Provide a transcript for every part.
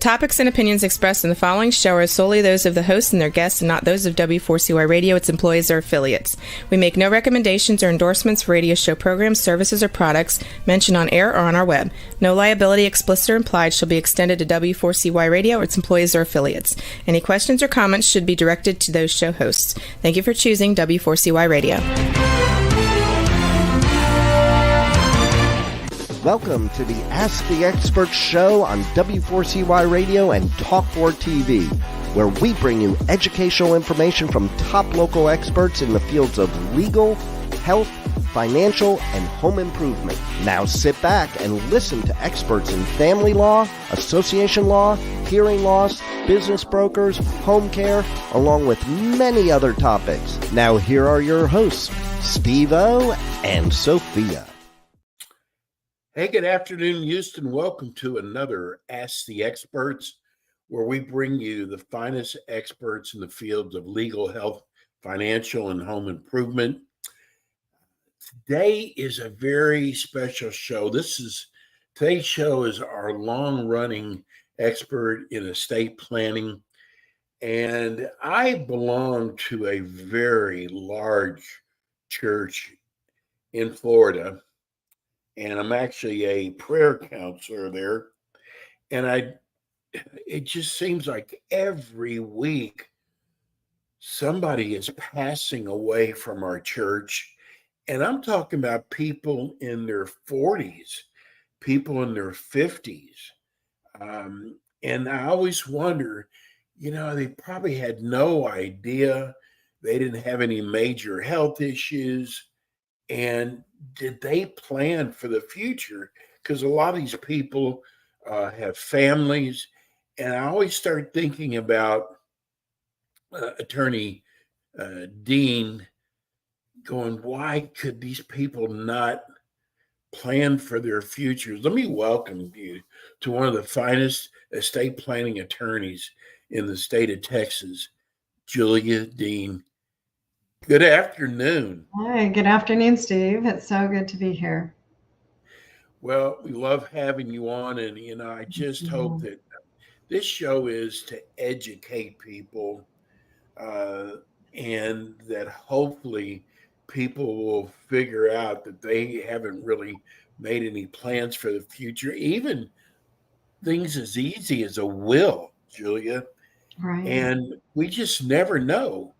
topics and opinions expressed in the following show are solely those of the host and their guests and not those of W4CY Radio, its employees, or affiliates. We make no recommendations or endorsements for radio show programs, services, or products mentioned on air or on our web. No liability, explicit or implied, shall be extended to W4CY Radio or its employees or affiliates. Any questions or comments should be directed to those show hosts. Thank you for choosing W4CY Radio. Welcome to the Ask the Expert show on W4CY Radio and Talk4 TV, where we bring you educational information from top local experts in the fields of legal, health, financial, and home improvement. Now sit back and listen to experts in family law, association law, hearing loss, business brokers, home care, along with many other topics. Now here are your hosts, Steve-O and Sophia. Hey, good afternoon, Houston. Welcome to another Ask the Experts, where we bring you the finest experts in the fields of legal, health, financial, and home improvement. Today is a very special show. Today's show is our long-running expert in estate planning, and I belong to a very large church in Florida. And I'm actually a prayer counselor there. And it just seems like every week somebody is passing away from our church. And I'm talking about people in their 40s, people in their 50s. And I always wonder, they probably had no idea. They didn't have any major health issues. And did they plan for the future? Because a lot of these people have families. And I always start thinking about Attorney Dean going, why could these people not plan for their futures? Let me welcome you to one of the finest estate planning attorneys in the state of Texas, Julia Dean. Good afternoon. Hi, good afternoon, Steve. It's so good to be here. Well, we love having you on, and I just hope that this show is to educate people, and that hopefully people will figure out that they haven't really made any plans for the future, even things as easy as a will, Julia. Right. And we just never know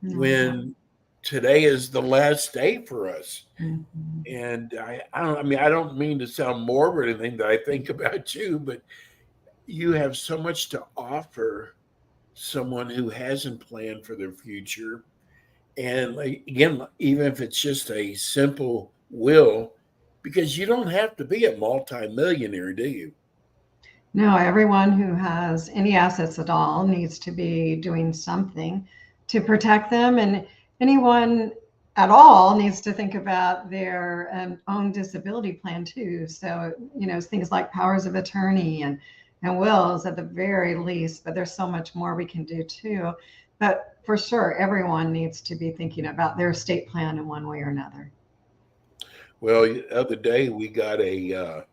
when today is the last day for us. Mm-hmm. And I don't mean to sound morbid or anything that I think about you, but you have so much to offer someone who hasn't planned for their future. And again, even if it's just a simple will, because you don't have to be a multimillionaire, do you? No, everyone who has any assets at all needs to be doing something to protect them. And anyone at all needs to think about their own disability plan too. So, things like powers of attorney and wills at the very least, but there's so much more we can do too. But for sure, everyone needs to be thinking about their estate plan in one way or another. Well, the other day we got a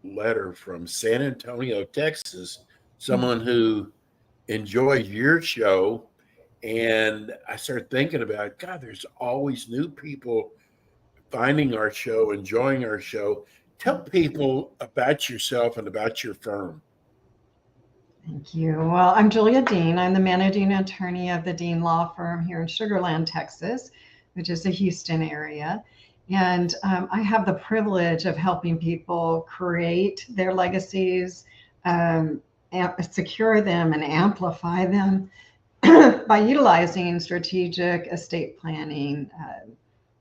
letter from San Antonio, Texas, someone who enjoys your show. And I started thinking about, God, there's always new people finding our show, enjoying our show. Tell people about yourself and about your firm. Thank you. Well, I'm Julia Dean. I'm the managing attorney of the Dean Law Firm here in Sugar Land, Texas, which is the Houston area. And I have the privilege of helping people create their legacies, secure them, and amplify them by utilizing strategic estate planning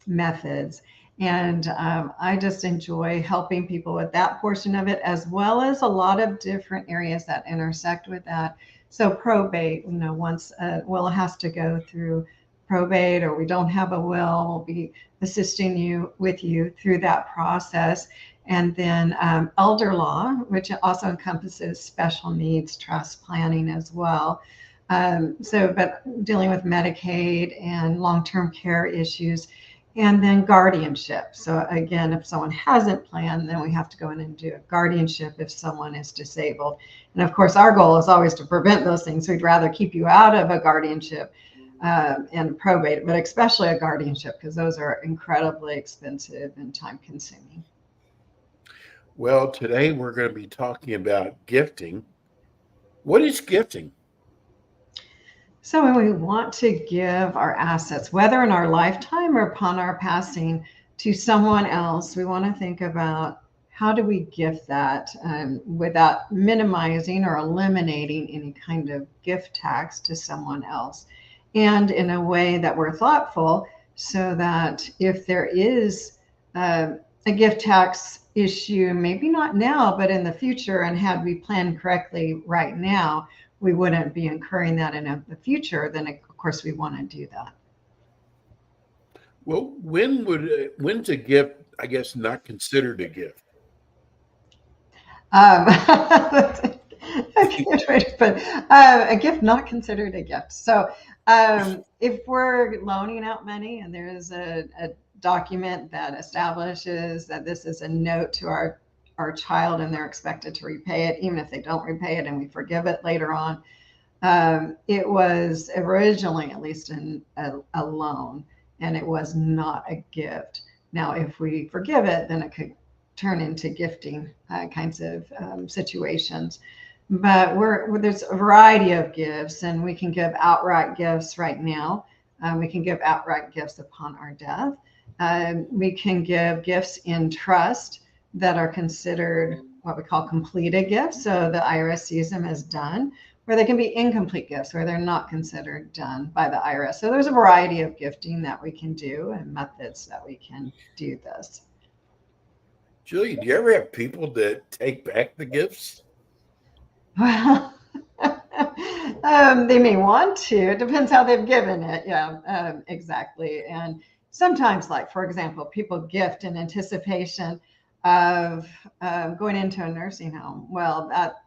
methods. And I just enjoy helping people with that portion of it, as well as a lot of different areas that intersect with that. So probate, once a will has to go through probate or we don't have a will, we'll be assisting you through that process. And then elder law, which also encompasses special needs trust planning as well. But dealing with Medicaid and long-term care issues. And then guardianship. So again, if someone hasn't planned, then we have to go in and do a guardianship if someone is disabled. And of course, our goal is always to prevent those things. We'd rather keep you out of a guardianship and probate, but especially a guardianship, because those are incredibly expensive and time consuming. Well, today we're going to be talking about gifting. What is gifting? So when we want to give our assets, whether in our lifetime or upon our passing, to someone else, we want to think about how do we gift that without minimizing or eliminating any kind of gift tax to someone else, and in a way that we're thoughtful, so that if there is a gift tax issue, maybe not now, but in the future, and had we planned correctly right now, we wouldn't be incurring that in the future, then of course we want to do that. Well, when's a gift, I guess, not considered a gift? A gift not considered a gift. So if we're loaning out money and there is a document that establishes that this is a note to our child and they're expected to repay it, even if they don't repay it and we forgive it later on, it was originally at least a loan, and it was not a gift. Now, if we forgive it, then it could turn into gifting kinds of situations. But there's a variety of gifts, and we can give outright gifts right now. We can give outright gifts upon our death. We can give gifts in trust that are considered what we call completed gifts. So the IRS sees them as done, or they can be incomplete gifts where they're not considered done by the IRS. So there's a variety of gifting that we can do and methods that we can do this. Julie, do you ever have people that take back the gifts? Well, they may want to. It depends how they've given it. Yeah, exactly. And sometimes, like, for example, people gift in anticipation of going into a nursing home. Well, that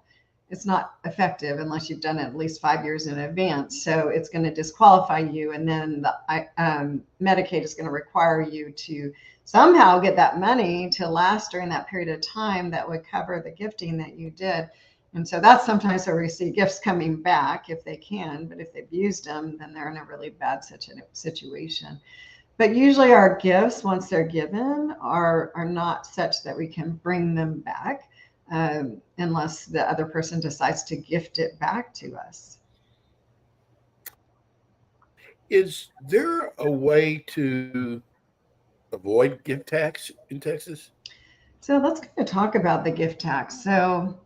it's not effective unless you've done it at least 5 years in advance. So it's going to disqualify you, and then the Medicaid is going to require you to somehow get that money to last during that period of time that would cover the gifting that you did. And so that's sometimes where we see gifts coming back if they can, but if they've used them, then they're in a really bad situation. But usually our gifts, once they're given, are not such that we can bring them back unless the other person decides to gift it back to us. Is there a way to avoid gift tax in Texas? So let's kind of talk about the gift tax. So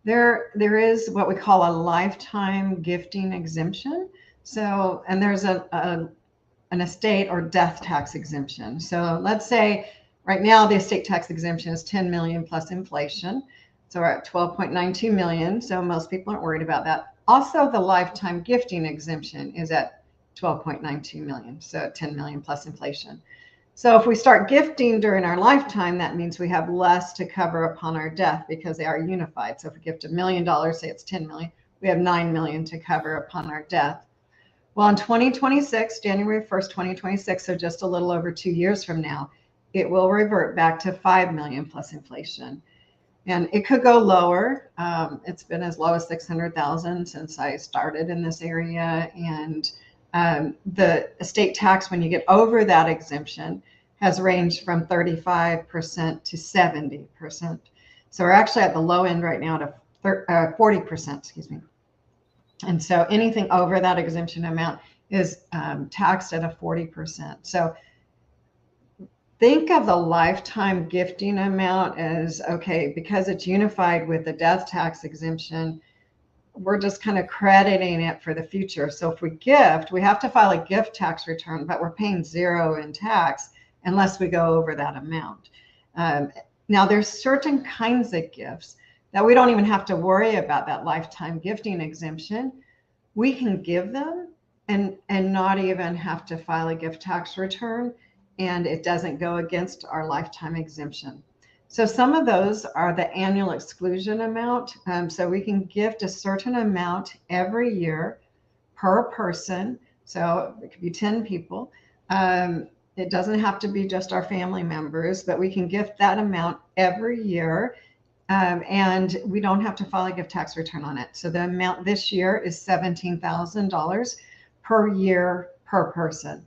there is what we call a lifetime gifting exemption. So, and there's an estate or death tax exemption. So let's say right now the estate tax exemption is 10 million plus inflation. So we're at 12.92 million. So most people aren't worried about that. Also, the lifetime gifting exemption is at 12.92 million. So 10 million plus inflation. So if we start gifting during our lifetime, that means we have less to cover upon our death because they are unified. So if we gift $1 million, say it's 10 million, we have 9 million to cover upon our death. Well, in 2026, January 1st, 2026, so just a little over 2 years from now, it will revert back to 5 million plus inflation. And it could go lower. It's been as low as 600,000 since I started in this area. And the estate tax, when you get over that exemption, has ranged from 35% to 70%. So we're actually at the low end right now to 40%, excuse me. And so anything over that exemption amount is taxed at a 40%. So think of the lifetime gifting amount as, okay, because it's unified with the death tax exemption, we're just kind of crediting it for the future. So if we gift, we have to file a gift tax return, but we're paying zero in tax unless we go over that amount. Now, there's certain kinds of gifts that we don't even have to worry about that lifetime gifting exemption. We can give them and not even have to file a gift tax return, and it doesn't go against our lifetime exemption. So some of those are the annual exclusion amount. So we can gift a certain amount every year per person. So it could be 10 people. It doesn't have to be just our family members, but we can gift that amount every year. And we don't have to file a gift tax return on it. So the amount this year is $17,000 per year per person.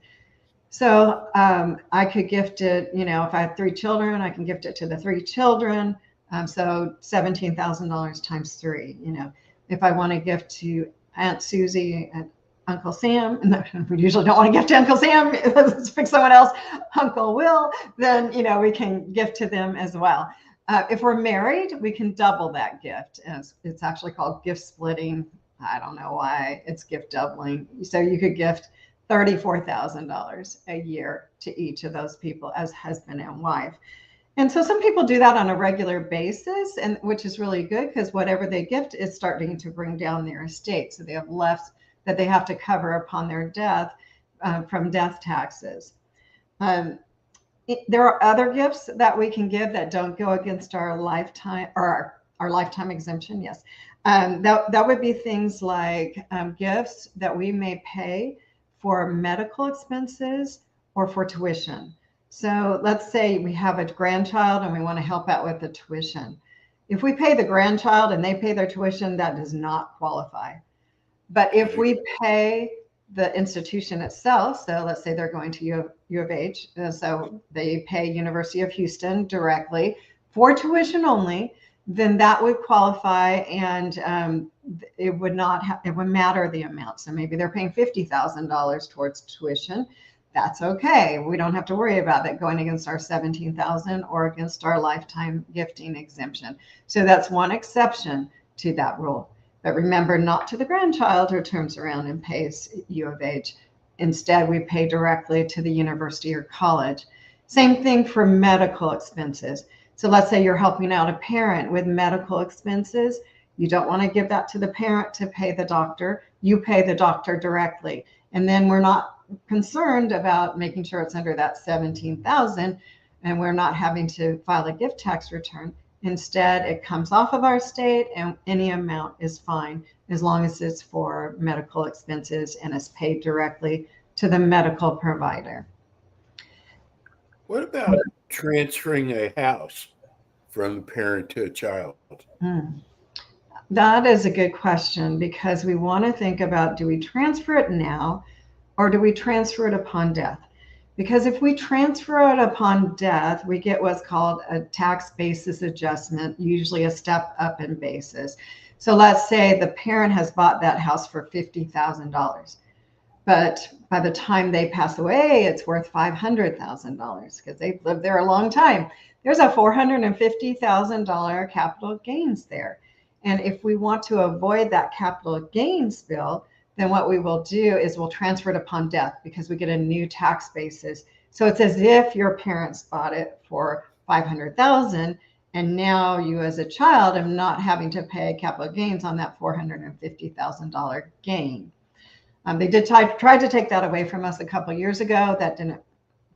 So I could gift it, if I have 3 children, I can gift it to the 3 children. So $17,000 times 3. If I want to gift to Aunt Susie and Uncle Sam, and we usually don't want to gift to Uncle Sam, let's pick someone else, Uncle Will, then, we can gift to them as well. If we're married, we can double that gift. It's actually called gift splitting. I don't know why. It's gift doubling. So you could gift $34,000 a year to each of those people as husband and wife. And so some people do that on a regular basis, and which is really good because whatever they gift is starting to bring down their estate. So they have less that they have to cover upon their death from death taxes. There are other gifts that we can give that don't go against our lifetime or our lifetime exemption. Yes. That would be things like gifts that we may pay for medical expenses or for tuition. So let's say we have a grandchild and we want to help out with the tuition. If we pay the grandchild and they pay their tuition, that does not qualify. But if we pay the institution itself, so let's say they're going to U of H, so they pay University of Houston directly for tuition only, then that would qualify, and it would matter the amount. So maybe they're paying $50,000 towards tuition. That's okay. We don't have to worry about that going against our $17,000 or against our lifetime gifting exemption. So that's one exception to that rule. But remember, not to the grandchild who turns around and pays U of H. Instead, we pay directly to the university or college. Same thing for medical expenses. So let's say you're helping out a parent with medical expenses. You don't want to give that to the parent to pay the doctor. You pay the doctor directly. And then we're not concerned about making sure it's under that $17,000, and we're not having to file a gift tax return. Instead, it comes off of our estate, and any amount is fine as long as it's for medical expenses and is paid directly to the medical provider. What about transferring a house from the parent to a child? That is a good question, because we want to think about, do we transfer it now or do we transfer it upon death? Because if we transfer it upon death, we get what's called a tax basis adjustment, usually a step up in basis. So let's say the parent has bought that house for $50,000, but by the time they pass away, it's worth $500,000 because they've lived there a long time. There's a $450,000 capital gains there. And if we want to avoid that capital gains bill, then what we will do is we'll transfer it upon death because we get a new tax basis. So it's as if your parents bought it for $500,000, and now you as a child are not having to pay capital gains on that $450,000 gain. They did try to take that away from us a couple of years ago. That didn't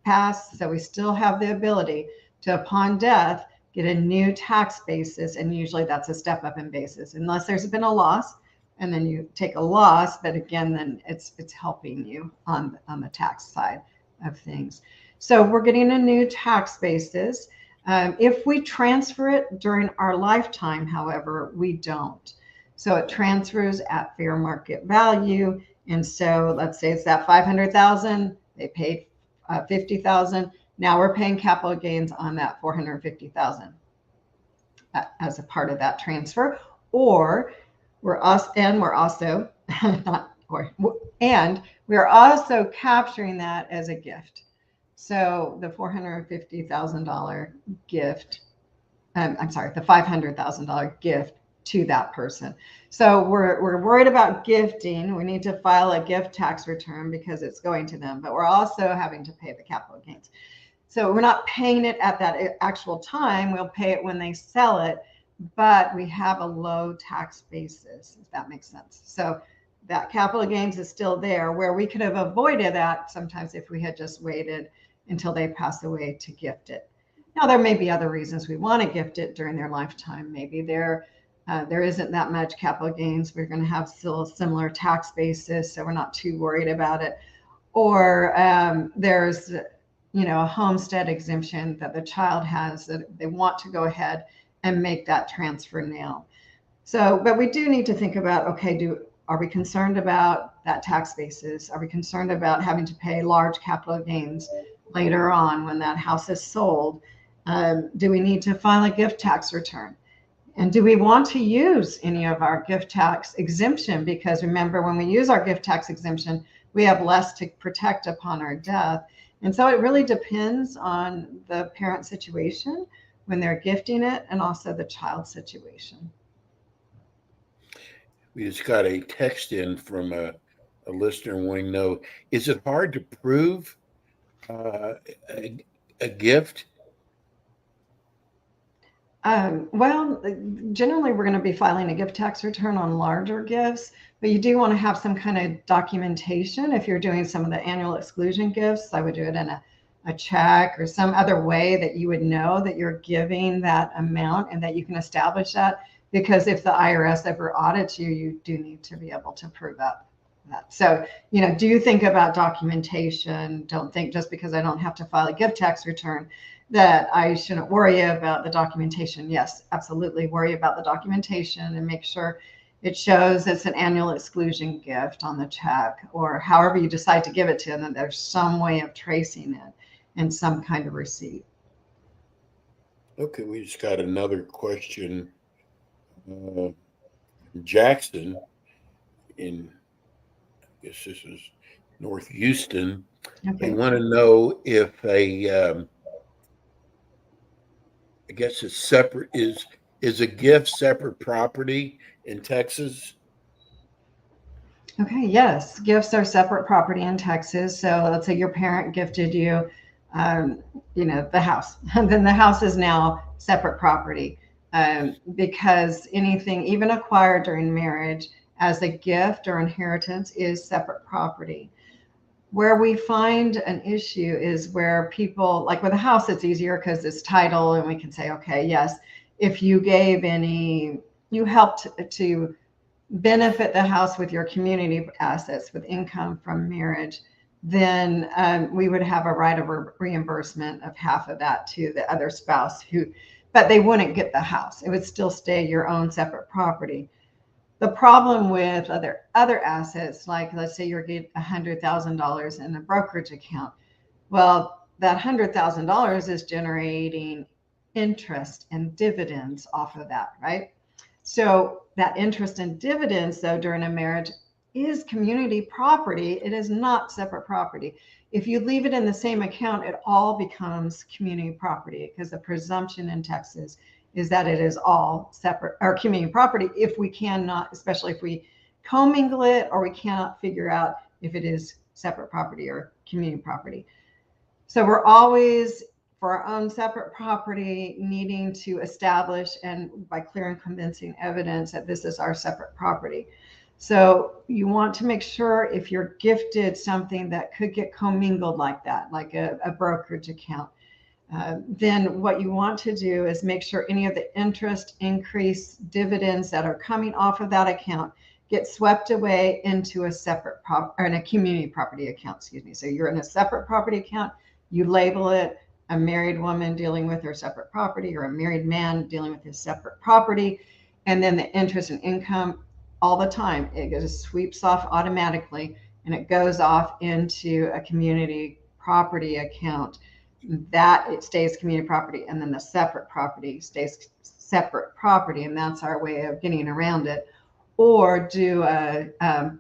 pass. So we still have the ability to, upon death, get a new tax basis. And usually that's a step up in basis, unless there's been a loss. And then you take a loss, but again, then it's helping you on the tax side of things. So we're getting a new tax basis. If we transfer it during our lifetime, however, we don't. So it transfers at fair market value. And so let's say it's that $500,000, they paid $50,000. Now we're paying capital gains on that $450,000 as a part of that transfer. Or we're also capturing that as a gift. So the $450,000 gift, the $500,000 gift to that person. So we're worried about gifting. We need to file a gift tax return because it's going to them, but we're also having to pay the capital gains. So we're not paying it at that actual time. We'll pay it when they sell it, but we have a low tax basis, if that makes sense. So that capital gains is still there, where we could have avoided that sometimes if we had just waited until they pass away to gift it. Now, there may be other reasons we want to gift it during their lifetime. Maybe there isn't that much capital gains. We're going to have still a similar tax basis, so we're not too worried about it. Or there's a homestead exemption that the child has, that they want to go ahead and make that transfer now. So, but we do need to think about, okay, are we concerned about that tax basis? Are we concerned about having to pay large capital gains later on when that house is sold? Do we need to file a gift tax return? And do we want to use any of our gift tax exemption? Because remember, when we use our gift tax exemption, we have less to protect upon our death. And so it really depends on the parent situation when they're gifting it, and also the child's situation. We just got a text in from a listener wanting to know, is it hard to prove a gift? Well, generally we're going to be filing a gift tax return on larger gifts, but you do want to have some kind of documentation. If you're doing some of the annual exclusion gifts, I would do it in a check or some other way that you would know that you're giving that amount and that you can establish that. Because if the IRS ever audits you, you do need to be able to prove that. So, do think about documentation. Don't think just because I don't have to file a gift tax return that I shouldn't worry about the documentation. Yes, absolutely worry about the documentation and make sure it shows it's an annual exclusion gift on the check, or however you decide to give it to them, that there's some way of tracing it in some kind of receipt. Okay, we just got another question. Jackson in, I guess this is North Houston. Okay. They want to know if I guess it's separate, is a gift separate property in Texas? Okay, yes, gifts are separate property in Texas. So let's say your parent gifted you, the house, and then the house is now separate property. Because anything even acquired during marriage as a gift or inheritance is separate property. Where we find an issue is where people, like with a house, it's easier because it's title, and we can say, okay, yes, if you helped to benefit the house with your community assets, with income from marriage, then we would have a right of reimbursement of half of that to the other spouse but they wouldn't get the house. It would still stay your own separate property. The problem with other assets, like let's say you're getting $100,000 in a brokerage account. Well, that $100,000 is generating interest and dividends off of that, right? So that interest and dividends, though, during a marriage is community property. It is not separate property. If you leave it in the same account, it all becomes community property, because the presumption in Texas is that it is all separate or community property if we cannot, especially if we commingle it, or we cannot figure out if it is separate property or community property. So we're always, for our own separate property, needing to establish, and by clear and convincing evidence, that this is our separate property. So you want to make sure, if you're gifted something that could get commingled like that, like a brokerage account, then what you want to do is make sure any of the interest, increase, dividends that are coming off of that account get swept away into a separate or in a community property account, So you're in a separate property account, you label it a married woman dealing with her separate property, or a married man dealing with his separate property, and then the interest and income all the time, it just sweeps off automatically, and it goes off into a community property account. That it stays community property, and then the separate property stays separate property, and that's our way of getting around it. Or do a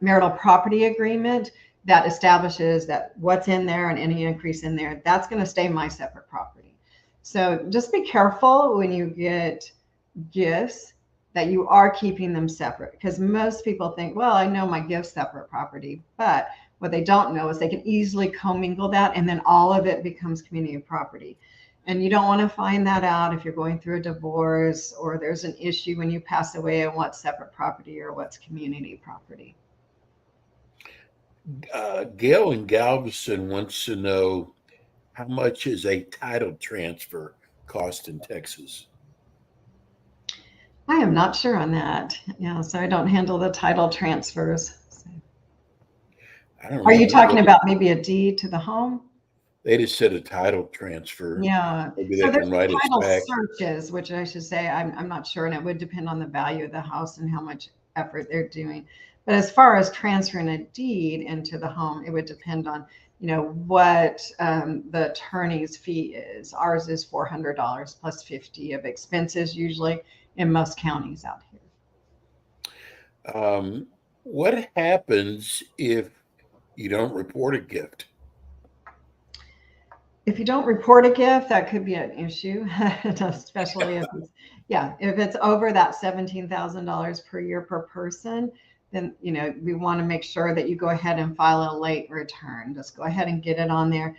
marital property agreement that establishes that what's in there and any increase in there, that's going to stay my separate property. So just be careful when you get gifts that you are keeping them separate, because most people think, well, I know my gift's separate property, but what they don't know is they can easily commingle that, and then all of it becomes community property. And you don't want to find that out if you're going through a divorce, or there's an issue when you pass away and what's separate property or what's community property. Gail in Galveston wants to know, how much is a title transfer cost in Texas? I am not sure on that. Yeah, so I don't handle the title transfers. So. Are you talking about maybe a deed to the home? They just said a title transfer. Yeah. Maybe So they there's can write us title back. searches, which I should say, I'm not sure, and it would depend on the value of the house and how much effort they're doing. But as far as transferring a deed into the home, it would depend on, what the attorney's fee is. Ours is $400 plus $50 of expenses usually in most counties out here. What happens if you don't report a gift? If you don't report a gift, that could be an issue, especially if it's over that $17,000 per year per person, then, we want to make sure that you go ahead and file a late return. Just go ahead and get it on there.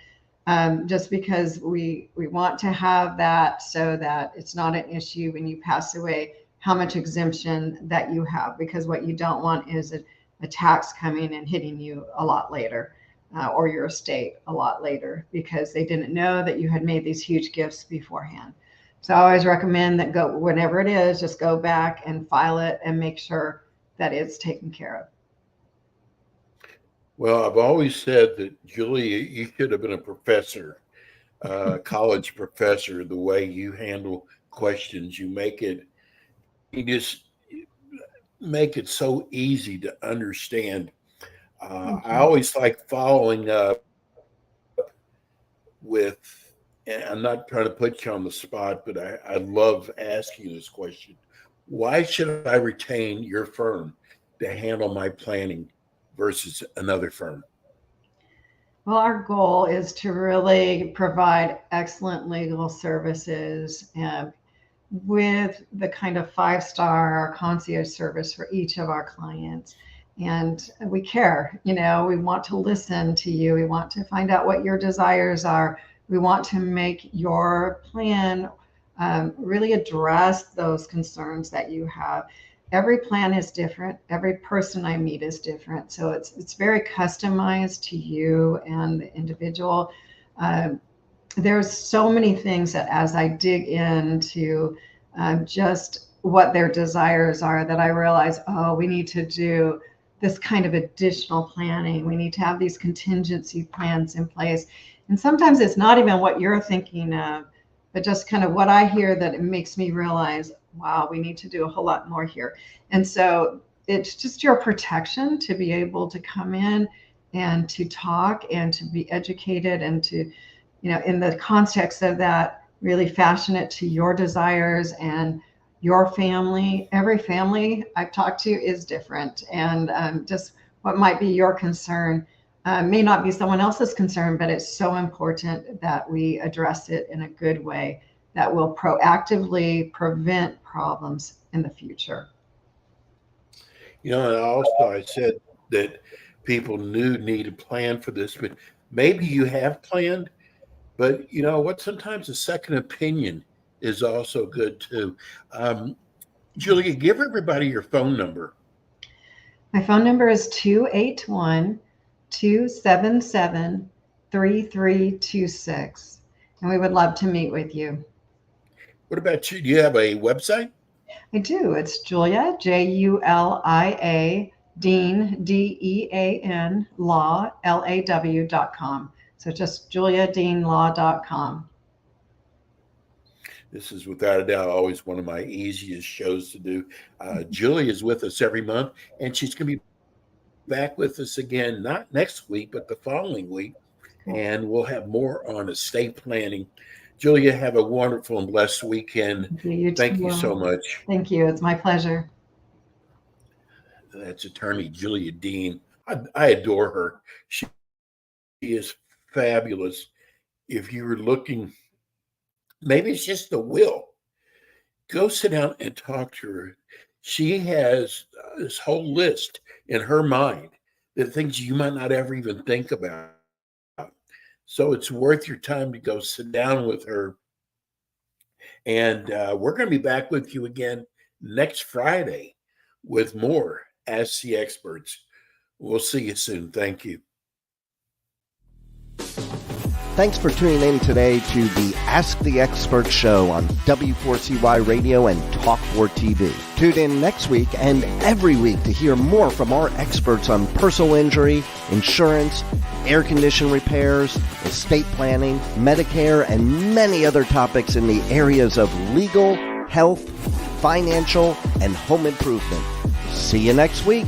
Just because we want to have that so that it's not an issue when you pass away, how much exemption that you have, because what you don't want is a tax coming and hitting you a lot later. Or your estate a lot later, because they didn't know that you had made these huge gifts beforehand. So I always recommend that whenever it is, just go back and file it and make sure that it's taken care of. Well, I've always said that, Julia, you should have been a professor, college professor, the way you handle questions. You just make it so easy to understand. I always like following up with, and I'm not trying to put you on the spot, but I love asking this question. Why should I retain your firm to handle my planning versus another firm? Well, our goal is to really provide excellent legal services with the kind of 5-star concierge service for each of our clients. And we care, we want to listen to you. We want to find out what your desires are. We want to make your plan really address those concerns that you have. Every plan is different. Every person I meet is different. So it's very customized to you and the individual. There's so many things that as I dig into just what their desires are, that I realize, we need to do this kind of additional planning. We need to have these contingency plans in place. And sometimes it's not even what you're thinking of, but just kind of what I hear that it makes me realize, wow, we need to do a whole lot more here. And so it's just your protection to be able to come in and to talk and to be educated and to, in the context of that, really fashion it to your desires and your family. Every family I've talked to is different, and just what might be your concern may not be someone else's concern, but it's so important that we address it in a good way that will proactively prevent problems in the future. And also I said that people need to plan for this, but maybe you have planned, but sometimes a second opinion is also good too. Julia, give everybody your phone number. My phone number is 281-277-3326. And we would love to meet with you. What about you? Do you have a website? I do. It's Julia, Julia, Dean, DEAN, law, LAW.com. So just juliadeanlaw.com. This is without a doubt always one of my easiest shows to do. Julie is with us every month, and she's going to be back with us again, not next week, but the following week. And we'll have more on estate planning. Julia, have a wonderful and blessed weekend. Thank you so much. Thank you. It's my pleasure. That's attorney Julia Dean. I adore her. She is fabulous. If you were looking, maybe it's just the will, go sit down and talk to her. She has this whole list in her mind, the things you might not ever even think about. So it's worth your time to go sit down with her. And we're going to be back with you again next Friday with more Ask the Experts. We'll see you soon. Thank you. Thanks for tuning in today to the Ask the Expert show on W4CY Radio and Talk4 TV. Tune in next week and every week to hear more from our experts on personal injury, insurance, air condition repairs, estate planning, Medicare, and many other topics in the areas of legal, health, financial, and home improvement. See you next week.